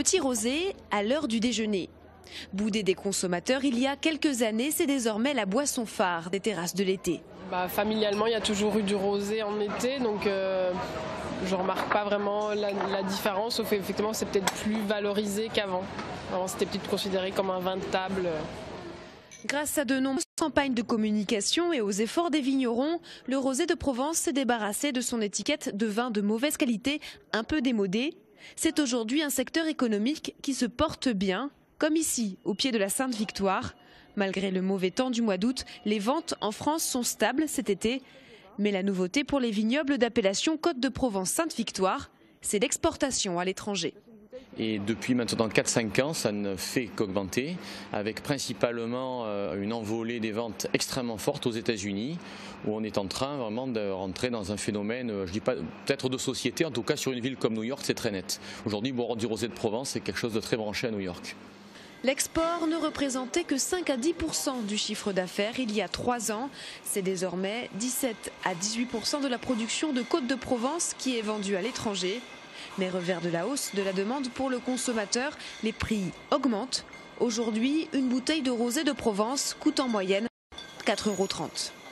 petit rosé à l'heure du déjeuner. Boudé des consommateurs il y a quelques années, c'est désormais la boisson phare des terrasses de l'été. Familialement, il y a toujours eu du rosé en été, donc je ne remarque pas vraiment la différence, sauf effectivement c'est peut-être plus valorisé qu'avant. Avant c'était peut-être considéré comme un vin de table. Grâce à de nombreuses campagnes de communication et aux efforts des vignerons, le rosé de Provence s'est débarrassé de son étiquette de vin de mauvaise qualité, un peu démodé. C'est aujourd'hui un secteur économique qui se porte bien, comme ici, au pied de la Sainte-Victoire. Malgré le mauvais temps du mois d'août, les ventes en France sont stables cet été. Mais la nouveauté pour les vignobles d'appellation Côte de Provence Sainte-Victoire, c'est l'exportation à l'étranger. Et depuis maintenant 4-5 ans, ça ne fait qu'augmenter, avec principalement une envolée des ventes extrêmement forte aux États-Unis, où on est en train vraiment de rentrer dans un phénomène, je ne dis pas peut-être de société, en tout cas sur une ville comme New York, c'est très net. Aujourd'hui, boire du rosé de Provence, c'est quelque chose de très branché à New York. L'export ne représentait que 5 à 10% du chiffre d'affaires il y a 3 ans. C'est désormais 17 à 18% de la production de Côte de Provence qui est vendue à l'étranger. Mais revers de la hausse de la demande pour le consommateur, les prix augmentent. Aujourd'hui, une bouteille de rosé de Provence coûte en moyenne 4,30 €.